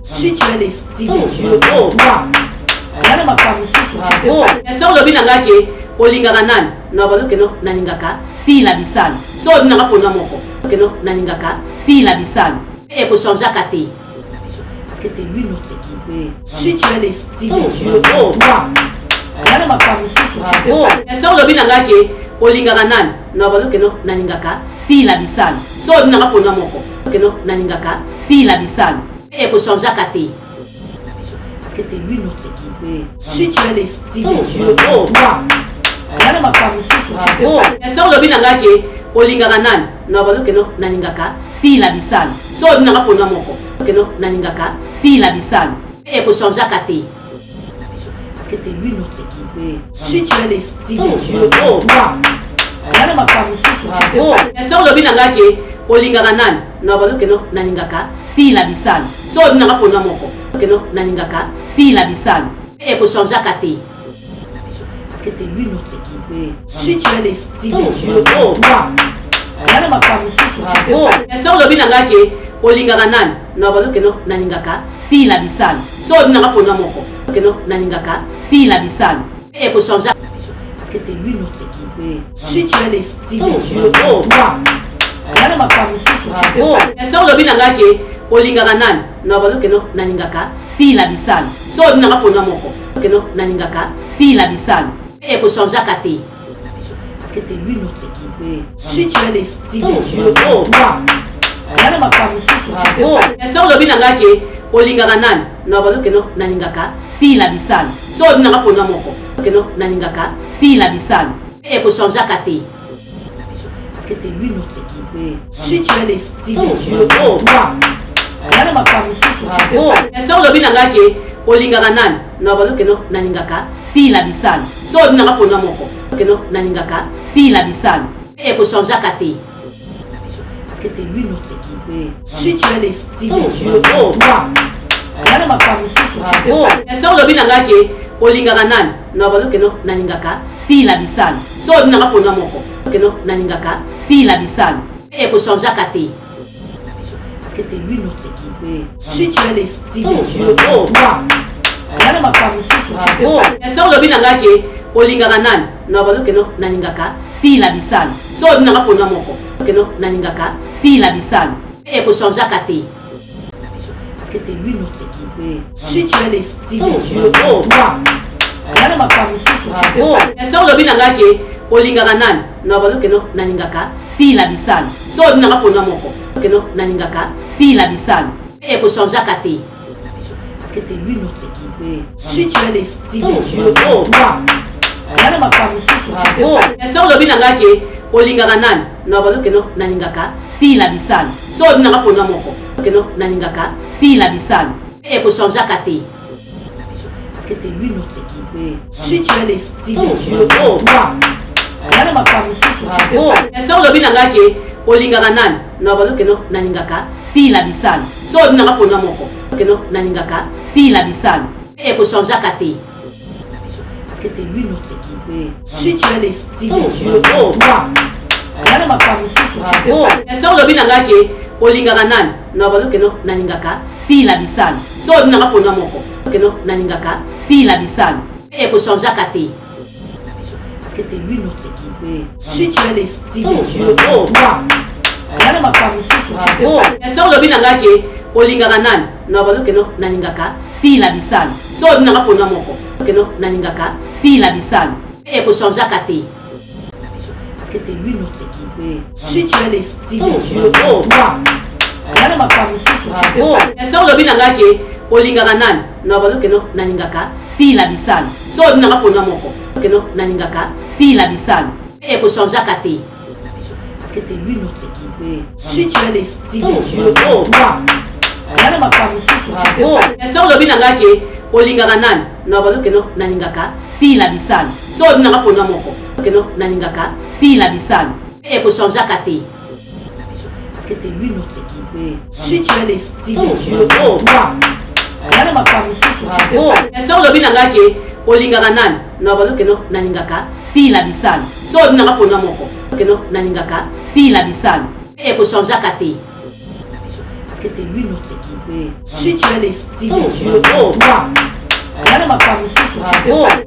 Si tu es l'esprit de Dieu, toi. So lobi nanga ke olingaka nani na balo ke no nalingaka si la bisani so nanga pona moko ke no nalingaka si la bisani e ko changer kate parce que c'est lui notre équipe. Si tu es l'esprit de Dieu, toi. So lobi nanga ke olingaka nani na balo ke no nalingaka si la bisani so nanga pona moko ke no nalingaka si la bisani e ko changer kate parce que c'est lui notre équipe. Si tu es l'esprit de Dieu, toi. So lobi nanga ke olingaka nani na balo ke no nalingaka si la bisani so nanga pona moko ke no nalingaka si la bisani e ko changer kate parce que c'est lui notre équipe. Si tu es l'esprit de Dieu, toi. So lobi nanga ke olingaka nani na balo ke no nalingaka si la bisani so nanga pona moko ke no nalingaka si la bisani e ko changer kate parce que c'est lui notre équipe. Si tu es l'esprit de Dieu, toi. So lobi nanga ke olingaka nani na balo ke no nalingaka si la bisani so nanga pona moko ke no nalingaka si la bisani e ko changer parce que c'est lui notre équipe. Si tu es l'esprit de Dieu, toi. So lobi nanga ke olingaka nani na balo ke no nalingaka si la bisani so nanga pona moko ke no nalingaka si la bisani e ko changer kate parce que c'est lui notre équipe. Si tu es l'esprit de Dieu, toi. So lobi nanga ke olingaka nani na balo ke no nalingaka si la bisani so nanga pona moko ke no nalingaka si la bisani e ko changer kate parce que c'est lui notre équipe. Si tu es l'esprit de Dieu, toi. So lobi nanga ke olingaka nani na balo ke no nalingaka si la bisani so nanga pona moko ke no nalingaka si la bisani e ko changer kate parce que c'est lui notre équipe. Si tu es l'esprit de Dieu, toi. So lobi nanga ke olingaka nani na balo ke no nalingaka si la bisani so nanga pona moko ke no nalingaka si la bisani e ko changer kate parce que c'est lui notre équipe. Si tu es l'esprit de Dieu, toi. So lobi nanga ke olingaka nani na balo ke no nalingaka si la bisani so nanga pona moko ke no nalingaka si la bisani e ko changer kate parce que c'est lui notre équipe. Si tu es l'esprit de Dieu, toi. So lobi nanga ke olingaka nani na balo ke no nalingaka si la bisani so nanga pona moko ke no nalingaka si la bisani e ko changer kate parce que c'est lui notre équipe. Si tu es l'esprit de Dieu, toi. So lobi nanga ke olingaka nani na balo ke no nalingaka si la bisani so nanga pona moko ke no nalingaka si la bisani e ko changer kate parce que c'est lui notre équipe. Si tu es l'esprit de Dieu, toi. So lobi nanga ke olingaka nani na balo ke no nalingaka si la bisani so nanga pona moko ke no nalingaka si la bisani e ko changer kate parce que c'est lui notre équipe. Si tu es l'esprit de Dieu, toi. So lobi nanga ke olingaka nani na balo ke no nalingaka si la bisani so nanga pona moko ke no nalingaka si la bisani e ko changer kate parce que c'est lui notre équipe. Si tu es l'esprit de Dieu, toi. So lobi nanga ke olingaka nani na balo ke no nalingaka si la bisani so nanga pona moko ke no nalingaka si la bisani e ko changer kate parce que c'est lui notre équipe. Si tu es l'esprit de Dieu, toi. So lobi nanga ke olingaka nani na balo ke no nalingaka si la bisani so nanga pona moko ke no nalingaka si la bisani e ko changer kate parce que c'est lui notre équipe. Si tu es l'esprit de Dieu, toi. So lobi nanga ke olingaka nani na balo ke no nalingaka si la bisani so nanga pona moko ke no nalingaka si la bisani e ko changer kate parce que c'est lui notre équipe. Si tu es l'esprit de Dieu, toi. So lobi nanga ke olingaka nani na balo ke no nalingaka si la bisani so nanga pona moko ke no nalingaka si la bisani e ko changer kate parce que c'est lui notre équipe. Si tu as l'esprit de Dieu en toi, yala makambo susu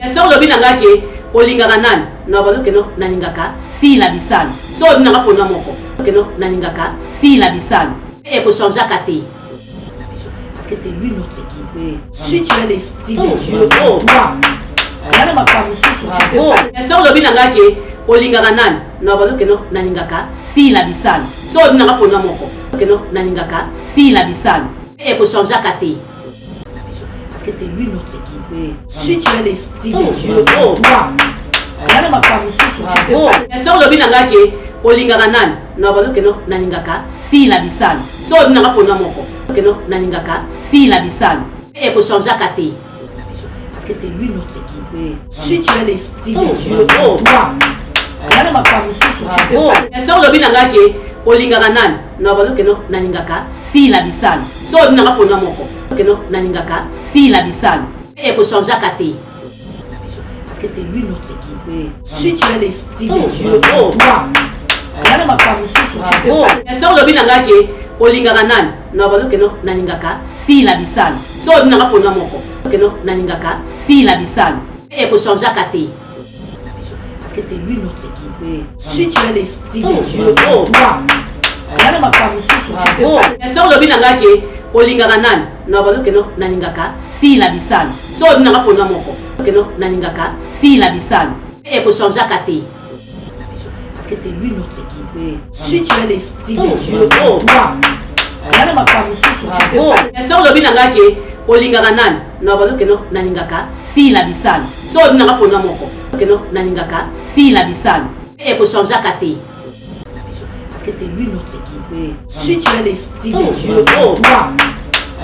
et sur le binanga ke olingaka nani na bazo ke no nalingaka si la bisani so obinanga pona moko ke no nalingaka si la bisani et ko changeaka te parce que c'est lui notre guide. Si tu as l'esprit de Dieu en toi, yala makambo susu et sur le binanga ke olingaka nani na bazo ke no nalingaka si la bisani so obinanga pona moko ke no nalingaka si la bisani et ko changeaka te parce que c'est lui notre guide. Si tu as l'esprit de Dieu en toi, yala makambo susu et sur le binanga ke olingaka nani na bazo ke no nalingaka si la bisani so obinanga pona moko ke no nalingaka si la bisani et ko changeaka te parce que c'est lui notre guide. Si tu as l'esprit de Dieu en toi, yala makambo susu et sur le binanga ke olingaka nani na bazo ke no nalingaka si la bisani so obinanga pona moko ke no nalingaka si la bisani et ko changeaka te parce que c'est lui notre guide. Si tu as l'esprit de Dieu en toi, yala makambo susu et sur le binanga ke olingaka nani na bazo ke no nalingaka si la bisani so obinanga pona moko ke no nalingaka si la bisani et ko changeaka te parce que c'est lui notre guide. Si tu as l'esprit de Dieu en toi, yala makambo susu et sur le binanga ke olingaka nani na bazo ke no nalingaka si la bisani so obinanga pona moko ke no nalingaka si la bisani et ko changeaka te parce que c'est lui notre guide. Si tu as l'esprit de Dieu en toi, yala makambo susu et sur le binanga ke olingaka nani na bazo ke no nalingaka si la bisani so obinanga pona moko ke no nalingaka si la bisani et ko changeaka te parce que c'est lui notre guide. Si tu as l'esprit de Dieu en toi,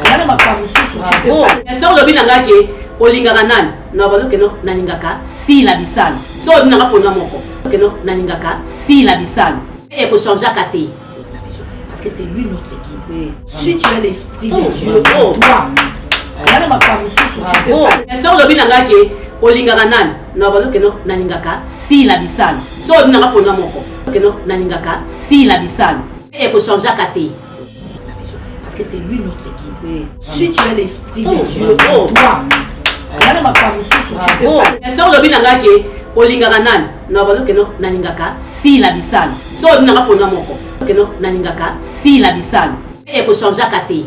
yala makambo susu et sur le binanga ke olingaka nani na bazo ke no nalingaka si la bisani so obinanga pona moko ke no nalingaka si la bisani et ko changeaka te parce que c'est lui notre guide. Si tu as l'esprit de Dieu en toi, yala makambo susu et sur le binanga ke olingaka nani na bazo ke no nalingaka si la bisani so obinanga pona moko ke no nalingaka si la bisani et ko changeaka te parce que c'est lui notre guide. Si tu as l'esprit de Dieu en toi, yala makambo susu et sur le binanga ke olingaka nani na bazo ke no nalingaka si la bisani so obinanga pona moko ke no nalingaka si la bisani et ko changeaka te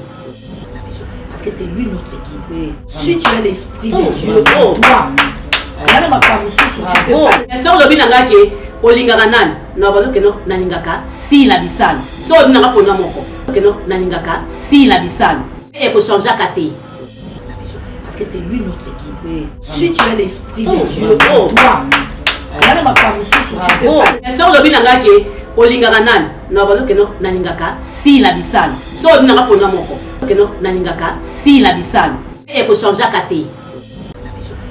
parce que c'est lui notre guide. Si tu as l'esprit de Dieu en toi, yala makambo susu et sur le binanga ke olingaka nani na bazo ke no nalingaka si la bisani so obinanga pona moko ke no nalingaka si la bisani et ko changeaka te parce que c'est lui notre guide. Si tu as l'esprit de Dieu en toi, yala makambo susu et sur le binanga ke olingaka nani na bazo ke no nalingaka si la bisani so obinanga pona moko ke no nalingaka si la bisani et ko changeaka te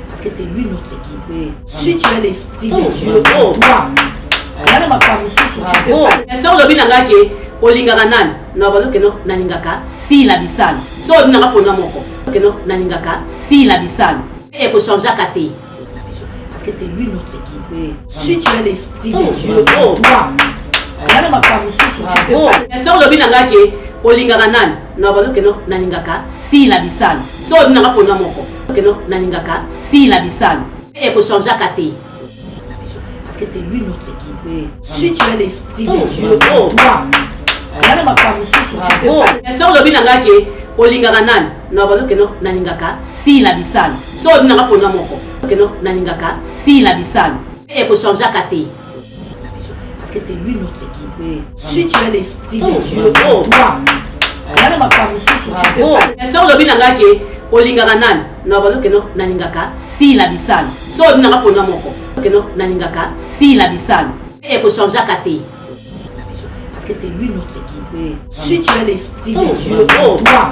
parce que c'est lui notre guide. Si tu as l'esprit de Dieu en toi, yala makambo susu et sur le binanga ke olingaka nani na bazo ke no nalingaka si la bisani so obinanga pona moko ke no nalingaka si la bisani et ko changeaka te parce que c'est lui notre guide. Si tu as l'esprit de Dieu en toi, yala makambo susu et sur le binanga ke olingaka nani na bazo ke no nalingaka si la bisani so obinanga pona moko ke no nalingaka si la bisani et ko changeaka te parce que c'est lui notre guide. Si tu as l'esprit de Dieu en toi, yala makambo susu et sur le binanga ke olingaka nani na bazo ke no nalingaka si la bisani so obinanga pona moko ke no nalingaka si la bisani et ko changeaka te parce que c'est lui notre guide. Si tu as l'esprit de Dieu en toi, yala makambo susu et sur le binanga ke olingaka nani na bazo ke no nalingaka si la bisani so obinanga pona moko ke no nalingaka si la bisani et ko changeaka te parce que c'est lui notre guide. Si tu as l'esprit de Dieu en toi,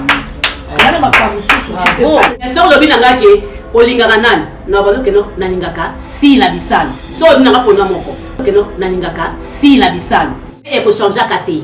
yala makambo susu et sur le binanga ke olingaka nani na bazo ke no nalingaka si la bisani so obinanga pona moko ke no nalingaka si la bisani et ko changeaka te